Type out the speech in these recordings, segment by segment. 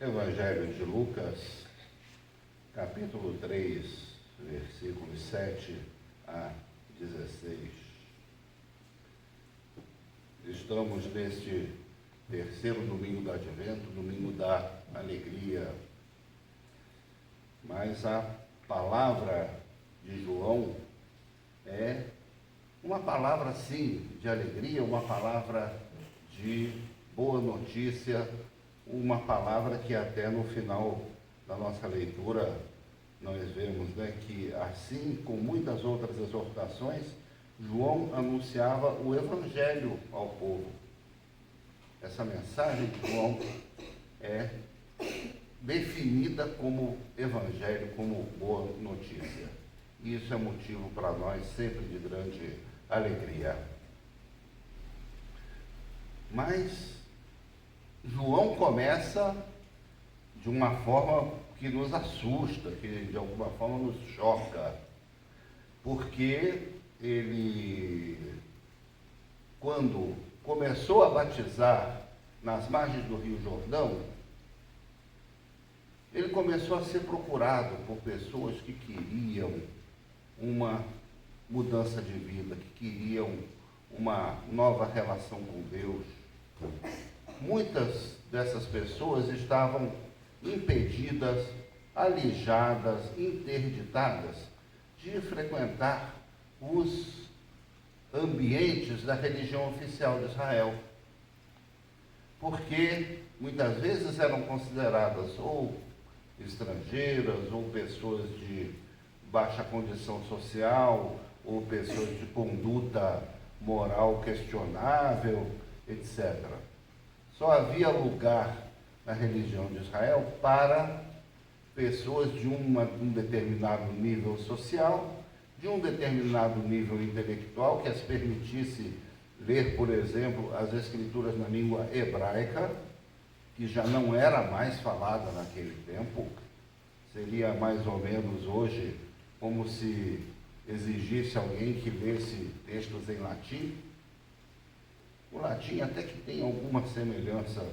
Evangelho de Lucas, capítulo 3, versículos 7 a 16. Estamos neste terceiro domingo do Advento, domingo da alegria. Mas a palavra de João é uma palavra, sim, de alegria, uma palavra de boa notícia, uma palavra que até no final da nossa leitura nós vemos, que assim como muitas outras exortações, João anunciava o Evangelho ao povo. Essa mensagem de João é definida como Evangelho, como boa notícia. E isso é motivo para nós sempre de grande alegria. Mas João começa de uma forma que nos assusta, que de alguma forma nos choca, porque ele, quando começou a batizar nas margens do Rio Jordão, ele começou a ser procurado por pessoas que queriam uma mudança de vida, que queriam uma nova relação com Deus. Muitas dessas pessoas estavam impedidas, alijadas, interditadas de frequentar os ambientes da religião oficial de Israel, porque muitas vezes eram consideradas ou estrangeiras, ou pessoas de baixa condição social, ou pessoas de conduta moral questionável, etc. Só havia lugar na religião de Israel para pessoas de um determinado nível social, de um determinado nível intelectual, que as permitisse ler, por exemplo, as escrituras na língua hebraica, que já não era mais falada naquele tempo. Seria mais ou menos hoje como se exigisse alguém que lesse textos em latim. O latim até que tem alguma semelhança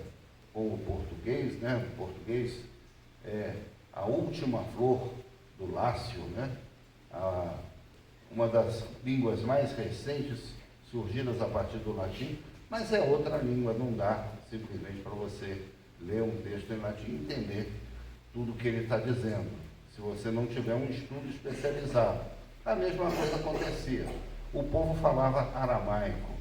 com o português, O português é a última flor do Lácio, uma das línguas mais recentes surgidas a partir do latim, mas é outra língua, não dá simplesmente para você ler um texto em latim e entender tudo o que ele está dizendo, se você não tiver um estudo especializado. A mesma coisa acontecia. O povo falava aramaico.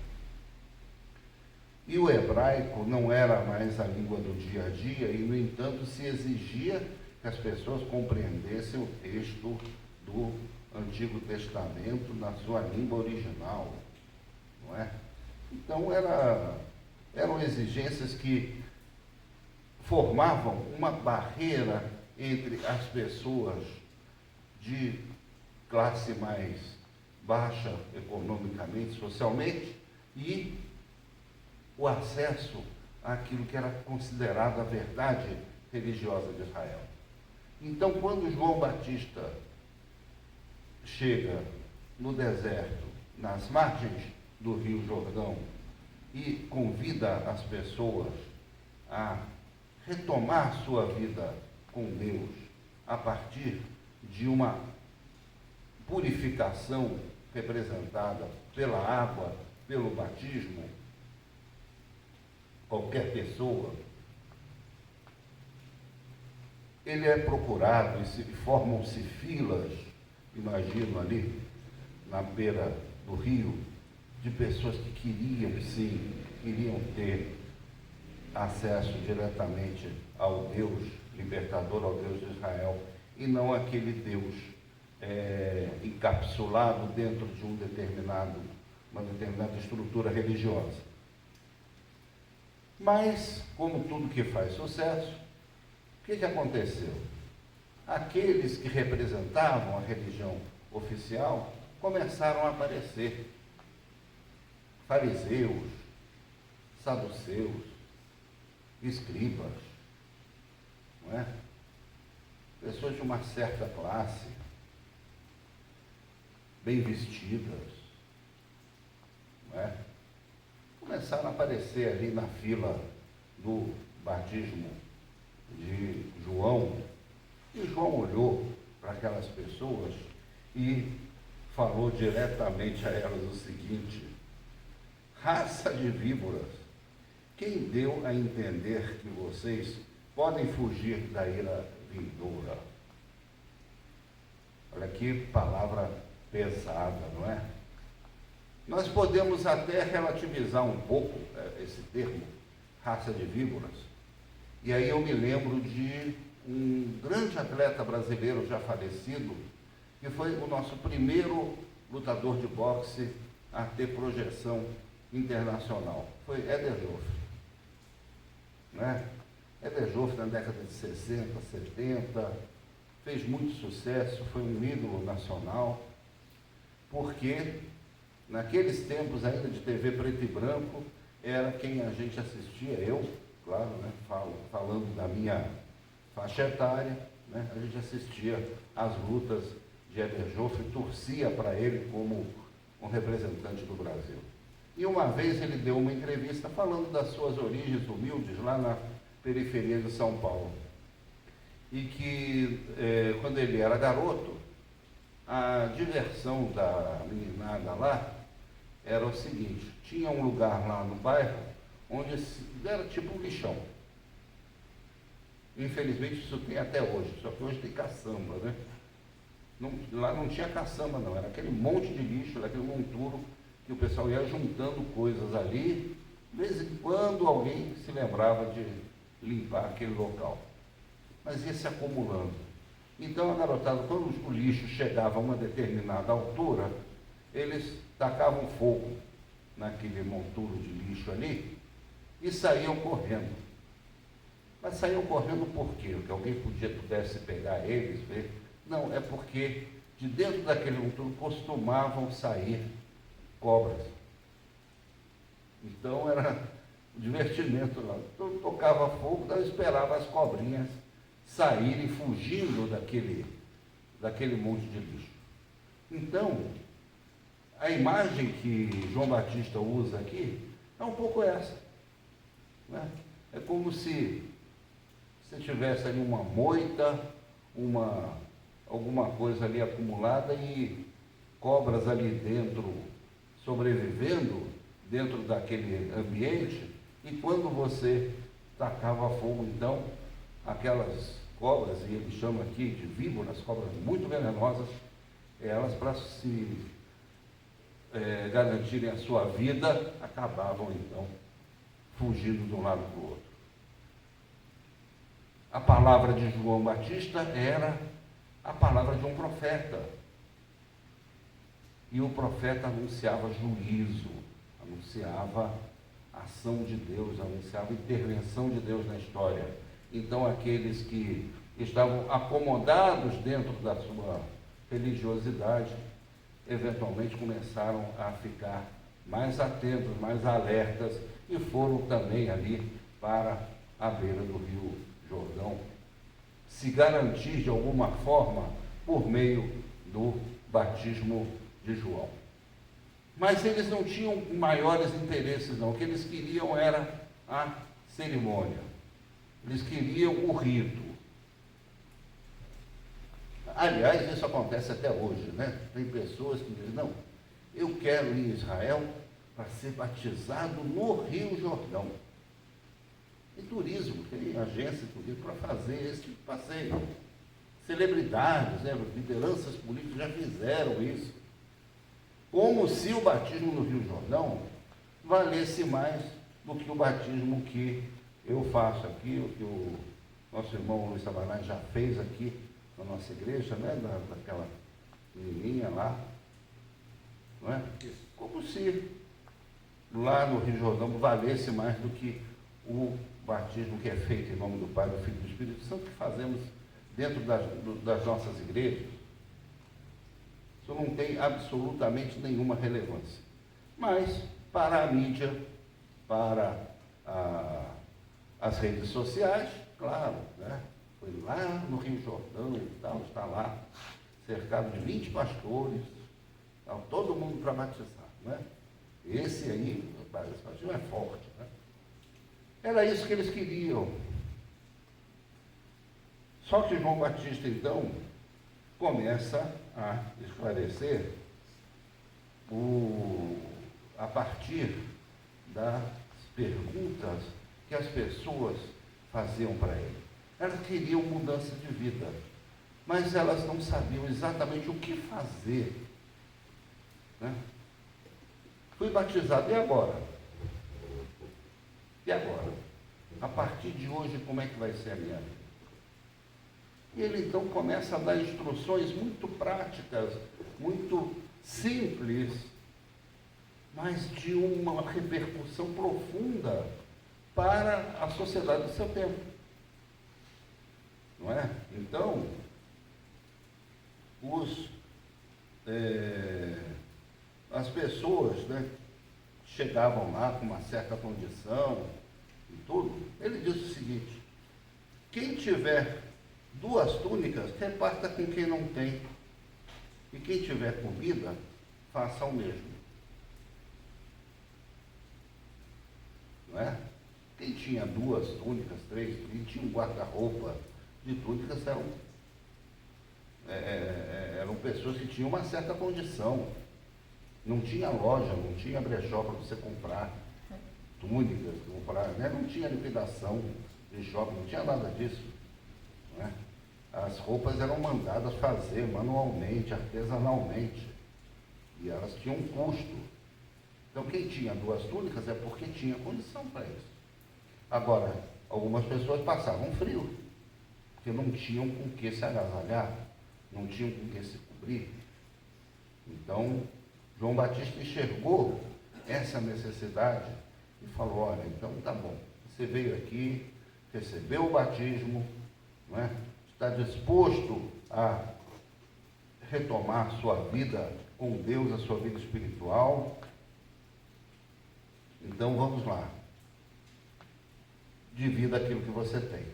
E o hebraico não era mais a língua do dia a dia, e, no entanto, se exigia que as pessoas compreendessem o texto do Antigo Testamento na sua língua original, não é? Então, eram exigências que formavam uma barreira entre as pessoas de classe mais baixa economicamente, socialmente, e o acesso àquilo que era considerado a verdade religiosa de Israel. Então, quando João Batista chega no deserto, nas margens do Rio Jordão, e convida as pessoas a retomar sua vida com Deus a partir de uma purificação representada pela água, pelo batismo, qualquer pessoa, ele é procurado e formam-se filas, imagino ali, na beira do rio, de pessoas que queriam ter acesso diretamente ao Deus libertador, ao Deus de Israel, e não aquele Deus encapsulado dentro de uma determinada estrutura religiosa. Mas, como tudo que faz sucesso, o que aconteceu? Aqueles que representavam a religião oficial começaram a aparecer. Fariseus, saduceus, escribas, não é? Pessoas de uma certa classe, bem vestidas, não é? Começaram a aparecer ali na fila do batismo de João, e João olhou para aquelas pessoas e falou diretamente a elas o seguinte: raça de víboras, quem deu a entender que vocês podem fugir da ira vindoura? Olha que palavra pesada, não é? Nós podemos até relativizar um pouco esse termo, raça de víboras, e aí eu me lembro de um grande atleta brasileiro já falecido, que foi o nosso primeiro lutador de boxe a ter projeção internacional. Foi Éder Joffre. Né? Éder Joffre, na década de 60, 70, fez muito sucesso, foi um ídolo nacional, porque naqueles tempos ainda de TV preto e branco, era quem a gente assistia, eu, claro, né, falando da minha faixa etária, né, a gente assistia às lutas de Éder Joffre, torcia para ele como um representante do Brasil. E uma vez ele deu uma entrevista falando das suas origens humildes lá na periferia de São Paulo. E que quando ele era garoto, a diversão da meninada lá era o seguinte: tinha um lugar lá no bairro onde era tipo um lixão. Infelizmente isso tem até hoje, só que hoje tem caçamba, né? Não, lá não tinha caçamba não, era aquele monte de lixo, era aquele monturo que o pessoal ia juntando coisas ali, de vez em quando alguém se lembrava de limpar aquele local. Mas ia se acumulando. Então a garotada, quando o lixo chegava a uma determinada altura, eles tacavam fogo naquele monturo de lixo ali e saíam correndo. Mas saíam correndo por quê? Porque alguém pudesse pegar eles, ver? Não, é porque de dentro daquele monturo costumavam sair cobras. Então era um divertimento lá. Então tocava fogo, então esperava as cobrinhas saírem fugindo daquele monte de lixo. Então, a imagem que João Batista usa aqui é um pouco essa. Né? É como se você tivesse ali uma moita, alguma coisa ali acumulada e cobras ali dentro, sobrevivendo dentro daquele ambiente, e quando você tacava fogo, então, aquelas cobras, e eles chamam aqui de víboras, cobras muito venenosas, elas, para se garantirem a sua vida, acabavam então fugindo de um lado para o outro. A palavra de João Batista era a palavra de um profeta. E o profeta anunciava juízo, anunciava ação de Deus, anunciava intervenção de Deus na história. Então aqueles que estavam acomodados dentro da sua religiosidade, eventualmente começaram a ficar mais atentos, mais alertas, e foram também ali para a beira do Rio Jordão, se garantir de alguma forma por meio do batismo de João. Mas eles não tinham maiores interesses não, o que eles queriam era a cerimônia, eles queriam o rito. Aliás, isso acontece até hoje, né? Tem pessoas que dizem, não, eu quero ir a Israel para ser batizado no Rio Jordão. E turismo, tem agência de turismo para fazer esse tipo de passeio. Celebridades, né, lideranças políticas já fizeram isso. Como se o batismo no Rio Jordão valesse mais do que o batismo que eu faço aqui, o que o nosso irmão Luiz Sabanás já fez aqui na nossa igreja, né, daquela menininha lá, não é? Como se lá no Rio Jordão valesse mais do que o batismo que é feito em nome do Pai, do Filho e do Espírito Santo, que fazemos dentro das nossas igrejas. Isso não tem absolutamente nenhuma relevância. Mas, para a mídia, para as redes sociais, claro, né? Foi lá no Rio Jordão e tal, está lá, cercado de 20 pastores, tal, todo mundo para batizar, né? Esse aí, esse batismo é forte, né? Era isso que eles queriam. Só que João Batista, então, começa a esclarecer a partir das perguntas que as pessoas faziam para ele. Elas queriam mudança de vida, mas elas não sabiam exatamente o que fazer, né? Fui batizado, e agora? E agora? A partir de hoje, como é que vai ser a minha vida? E ele então começa a dar instruções muito práticas, muito simples, mas de uma repercussão profunda para a sociedade do seu tempo. Não é? Então, as pessoas, né, chegavam lá com uma certa condição e tudo. Ele diz o seguinte: quem tiver 2 túnicas, reparta com quem não tem. E quem tiver comida, faça o mesmo. Não é? Quem tinha 2 túnicas, 3, quem tinha um guarda-roupa de túnicas eram pessoas que tinham uma certa condição. Não tinha loja, não tinha brechó para você comprar túnicas, né? Não tinha liquidação de shopping, não tinha nada disso. Não é? As roupas eram mandadas fazer manualmente, artesanalmente, e elas tinham um custo. Então, quem tinha 2 túnicas é porque tinha condição para isso. Agora, algumas pessoas passavam frio, porque não tinham com que se agasalhar, não tinham com que se cobrir. Então, João Batista enxergou essa necessidade e falou: olha, então tá bom, você veio aqui, recebeu o batismo, não é? Está disposto a retomar a sua vida com Deus, a sua vida espiritual. Então vamos lá. Divida aquilo que você tem.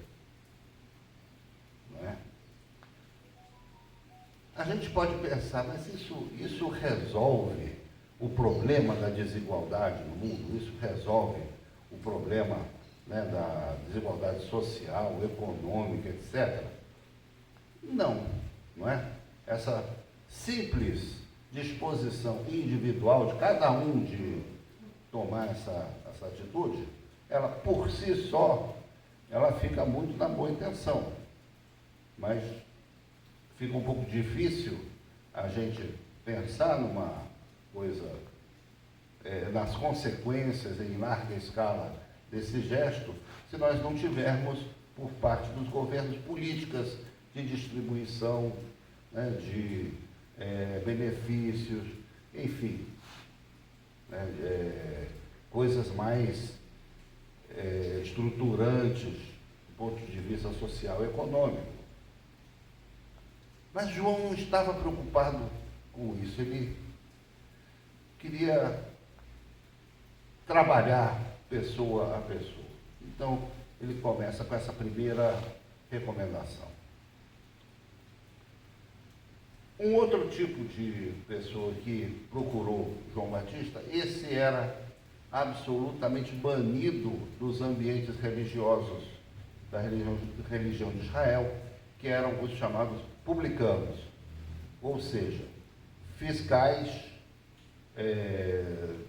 Não é? A gente pode pensar, mas isso resolve o problema da desigualdade no mundo? Isso resolve o problema, né, da desigualdade social, econômica, etc.? Não é? Essa simples disposição individual de cada um de tomar essa atitude, ela por si só, ela fica muito na boa intenção, mas fica um pouco difícil a gente pensar numa coisa, nas consequências em larga escala desse gesto, se nós não tivermos, por parte dos governos, políticas de distribuição, né, de benefícios, enfim, né, coisas mais estruturantes do ponto de vista social e econômico. Mas João não estava preocupado com isso, ele queria trabalhar pessoa a pessoa. Então, ele começa com essa primeira recomendação. Um outro tipo de pessoa que procurou João Batista, esse era absolutamente banido dos ambientes religiosos da religião de Israel, que eram os chamados publicanos, ou seja, fiscais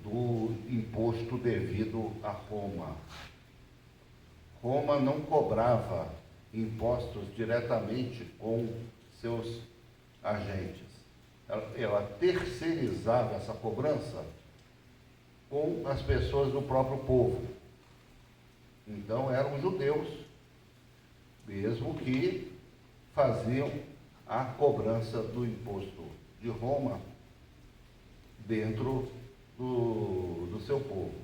do imposto devido a Roma. Roma não cobrava impostos diretamente com seus agentes. Ela terceirizava essa cobrança com as pessoas do próprio povo. Então eram judeus, mesmo que faziam a cobrança do imposto de Roma dentro do seu povo.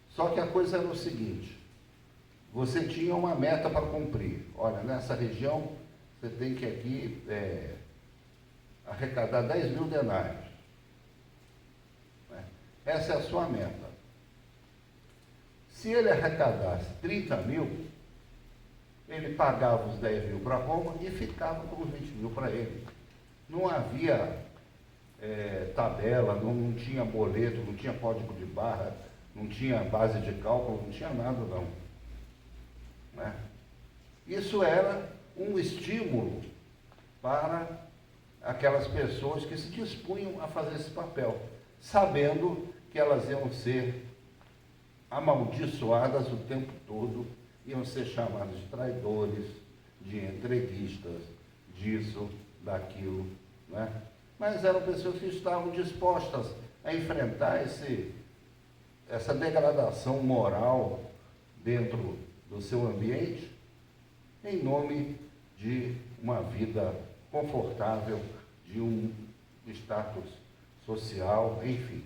Só que a coisa era o seguinte: você tinha uma meta para cumprir. Olha, nessa região você tem que aqui arrecadar 10 mil denários. Essa é a sua meta. Se ele arrecadasse 30 mil, ele pagava os 10 mil para Roma e ficava com os 20 mil para ele. Não havia tabela, não tinha boleto, não tinha código de barra, não tinha base de cálculo, não tinha nada não. Né? Isso era um estímulo para aquelas pessoas que se dispunham a fazer esse papel, sabendo que elas iam ser amaldiçoadas o tempo todo, iam ser chamadas de traidores, de entreguistas, disso, daquilo, né? Mas eram pessoas que estavam dispostas a enfrentar essa degradação moral dentro do seu ambiente, em nome de uma vida confortável, de um status social, enfim,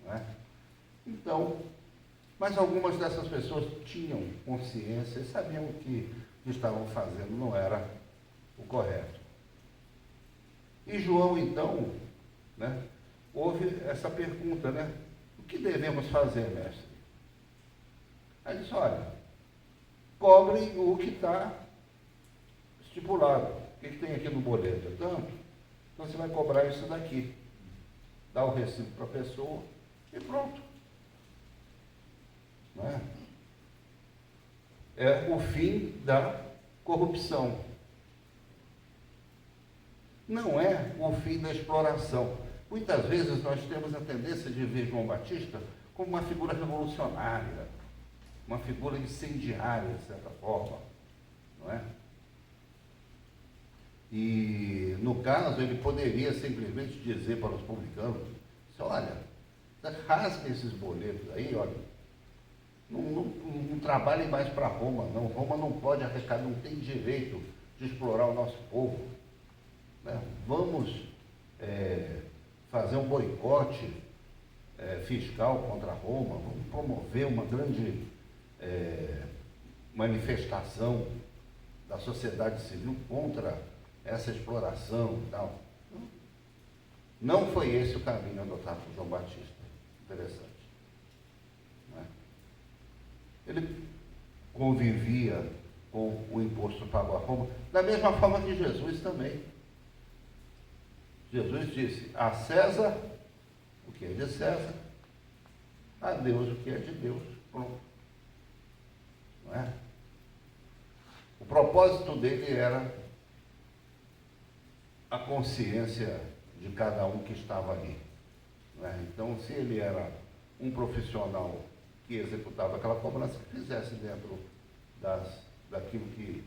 né? Então, mas algumas dessas pessoas tinham consciência e sabiam que o que estavam fazendo não era o correto. E João, então, né, houve essa pergunta, né? O que devemos fazer, mestre? Aí disse, olha, cobrem o que está estipulado. O que tem aqui no boleto? É tanto? Então você vai cobrar isso daqui. Dá o recibo para a pessoa e pronto. Não é? É o fim da corrupção. Não é o fim da exploração. Muitas vezes nós temos a tendência de ver João Batista como uma figura revolucionária, uma figura incendiária, de certa forma, não é? E, no caso, ele poderia simplesmente dizer para os publicanos, olha, rasguem esses boletos aí, olha, não trabalhem mais para Roma, não. Roma não pode arrecadar, não tem direito de explorar o nosso povo. Né? Vamos fazer um boicote fiscal contra Roma, vamos promover uma grande manifestação da sociedade civil contra essa exploração e tal. Não foi esse o caminho adotado por João Batista. Interessante. Né? Ele convivia com o imposto pago a Roma, da mesma forma que Jesus também. Jesus disse, a César o que é de César, a Deus o que é de Deus. Pronto. Não é? O propósito dele era a consciência de cada um que estava ali. Não é? Então, se ele era um profissional que executava aquela cobrança, que fizesse dentro daquilo que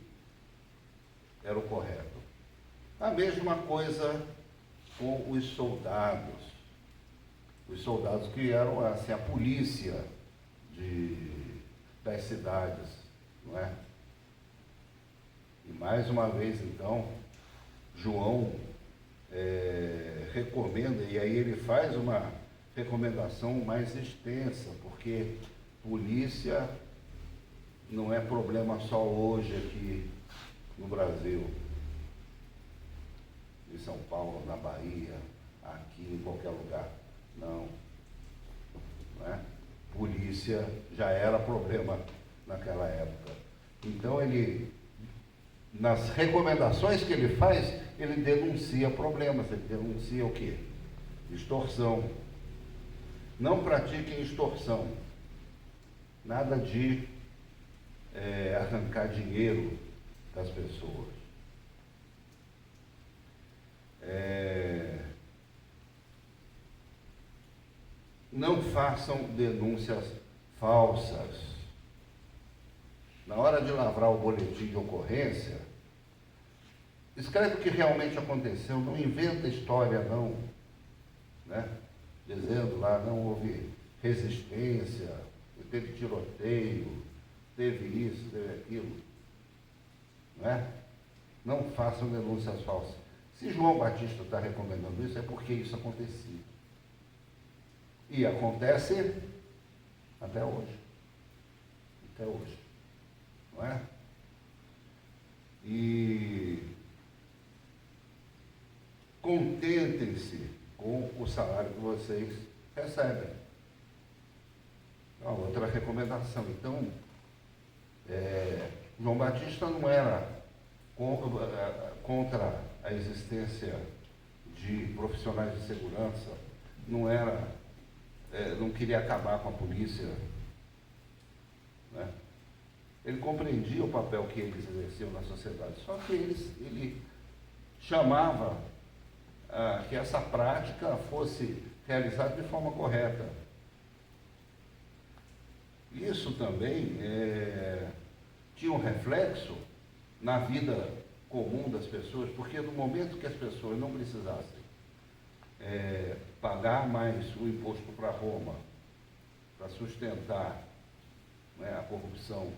era o correto. A mesma coisa com os soldados. Os soldados que eram assim, a polícia das cidades, não é? E mais uma vez, então, João recomenda, e aí ele faz uma recomendação mais extensa, porque polícia não é problema só hoje aqui no Brasil, em São Paulo, na Bahia, aqui em qualquer lugar. Não é? Polícia já era problema naquela época. Então ele, nas recomendações que ele faz, ele denuncia problemas. Ele denuncia o quê? Extorsão. Não pratiquem extorsão. Nada de arrancar dinheiro das pessoas. Não façam denúncias falsas. Na hora de lavrar o boletim de ocorrência, escreve o que realmente aconteceu, não inventa história não, né? Dizendo lá, não houve resistência, teve tiroteio, teve isso, teve aquilo. Não é? Não façam denúncias falsas. Se João Batista está recomendando isso, é porque isso acontecia. E acontece até hoje. Até hoje. Não é? E contentem-se com o salário que vocês recebem. Uma outra recomendação. Então, João Batista não era contra a existência de profissionais de segurança, não queria acabar com a polícia, né? ele compreendia o papel que eles exerciam na sociedade, só que ele chamava que essa prática fosse realizada de forma correta. Isso também tinha um reflexo na vida comum das pessoas, porque no momento que as pessoas não precisassem pagar mais o imposto para Roma, para sustentar, né, a corrupção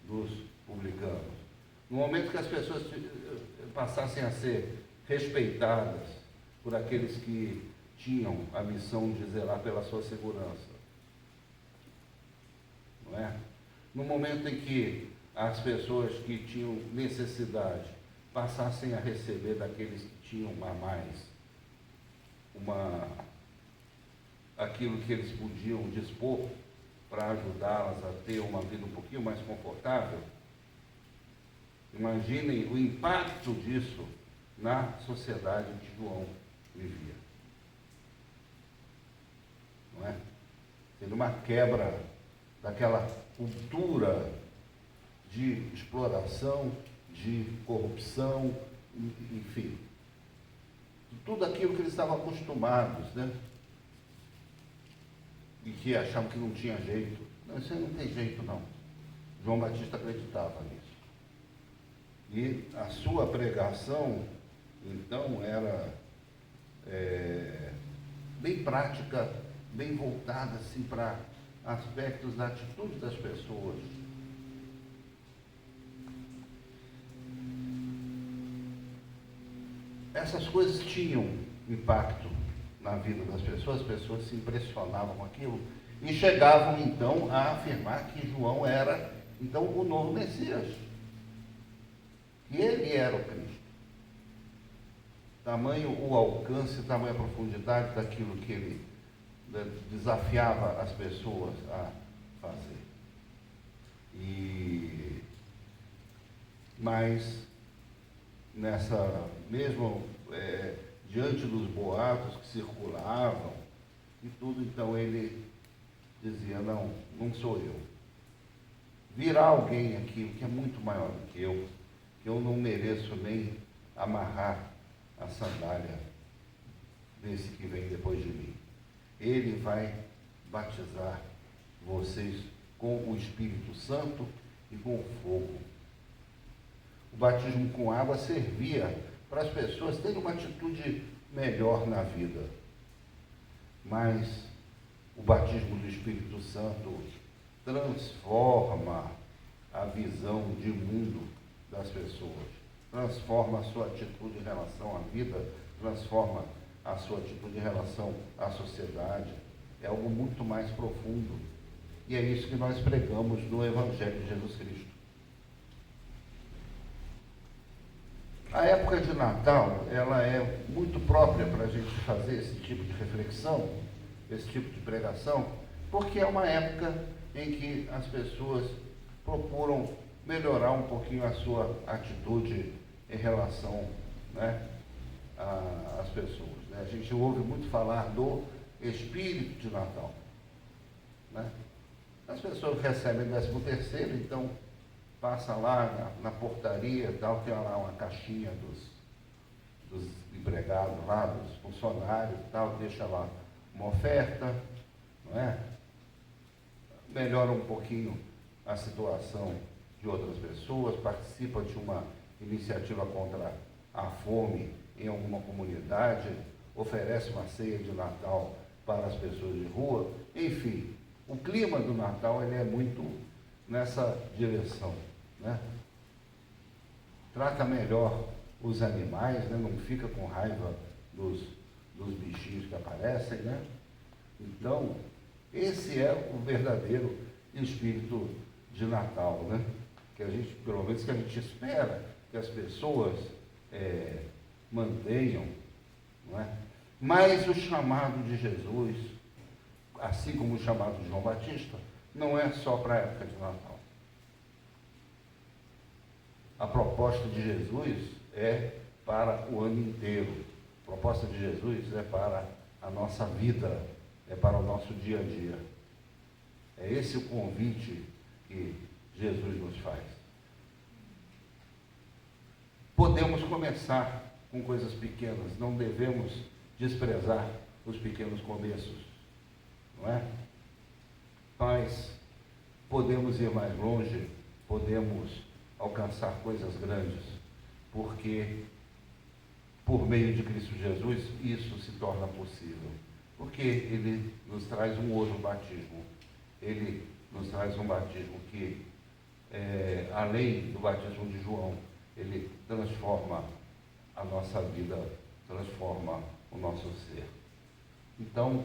dos publicanos, no momento que as pessoas passassem a ser respeitadas por aqueles que tinham a missão de zelar pela sua segurança, não é? No momento em que as pessoas que tinham necessidade passassem a receber daqueles que tinham a mais aquilo que eles podiam dispor para ajudá-las a ter uma vida um pouquinho mais confortável, imaginem o impacto disso na sociedade que João vivia. Não é? Seria uma quebra daquela cultura de exploração, de corrupção, enfim, tudo aquilo que eles estavam acostumados, né? E que achavam que não tinha jeito. Não, isso aí não tem jeito, não. João Batista acreditava nisso. E a sua pregação, então, era bem prática, bem voltada assim, para aspectos da atitude das pessoas. Essas coisas tinham impacto na vida das pessoas, as pessoas se impressionavam com aquilo e chegavam então a afirmar que João era então o novo Messias, que ele era o Cristo. Tamanho o alcance, tamanho a profundidade daquilo que ele desafiava as pessoas a fazer. Mas mesmo diante dos boatos que circulavam e tudo, então ele dizia, não sou eu. Virá alguém aqui que é muito maior do que eu não mereço nem amarrar a sandália desse que vem depois de mim. Ele vai batizar vocês com o Espírito Santo e com o fogo. O batismo com água servia para as pessoas terem uma atitude melhor na vida. Mas o batismo do Espírito Santo transforma a visão de mundo das pessoas, transforma a sua atitude em relação à vida, transforma a sua atitude em relação à sociedade. É algo muito mais profundo. E é isso que nós pregamos no Evangelho de Jesus Cristo. A época de Natal, ela é muito própria para a gente fazer esse tipo de reflexão, esse tipo de pregação, porque é uma época em que as pessoas procuram melhorar um pouquinho a sua atitude em relação, né, às pessoas. Né? A gente ouve muito falar do espírito de Natal. Né? As pessoas recebem 13º, então passa lá na portaria, tal, tem lá uma caixinha dos empregados lá, dos funcionários, tal, deixa lá uma oferta, não é? Melhora um pouquinho a situação de outras pessoas, participa de uma iniciativa contra a fome em alguma comunidade, oferece uma ceia de Natal para as pessoas de rua, enfim, o clima do Natal ele é muito nessa direção. Né? Trata melhor os animais, né? Não fica com raiva dos bichinhos que aparecem, né? Então, esse é o verdadeiro espírito de Natal, né? Que a gente, pelo menos que a gente espera que as pessoas mantenham, não é? Mas o chamado de Jesus, assim como o chamado de João Batista, não é só para a época de Natal. A proposta de Jesus é para o ano inteiro. A proposta de Jesus é para a nossa vida, é para o nosso dia a dia. É esse o convite que Jesus nos faz. Podemos começar com coisas pequenas, não devemos desprezar os pequenos começos, não é? Mas podemos ir mais longe, podemos alcançar coisas grandes, porque por meio de Cristo Jesus isso se torna possível, porque Ele nos traz um outro batismo, Ele nos traz um batismo que, além do batismo de João, Ele transforma a nossa vida, transforma o nosso ser. Então,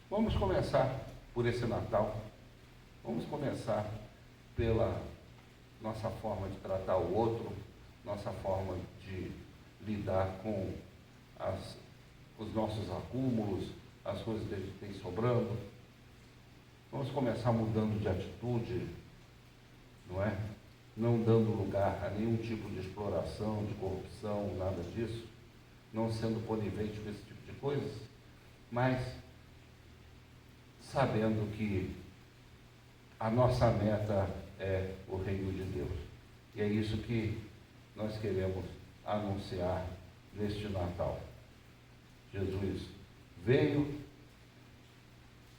vamos começar por esse Natal, vamos começar pela nossa forma de tratar o outro, nossa forma de lidar com os nossos acúmulos, as coisas que a gente tem sobrando. Vamos começar mudando de atitude, não é? Não dando lugar a nenhum tipo de exploração, de corrupção, nada disso, não sendo conivente com esse tipo de coisas, mas sabendo que a nossa meta é o reino de Deus. E é isso que nós queremos anunciar neste Natal. Jesus veio,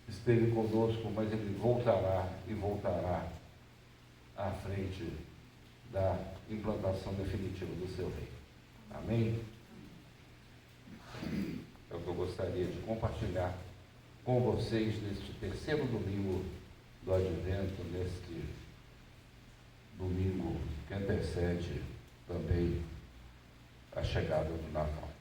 esteve conosco, mas Ele voltará e voltará à frente da implantação definitiva do seu reino. Amém? É o que eu gostaria de compartilhar com vocês neste terceiro domingo do Advento, neste domingo que antecede também a chegada do Natal.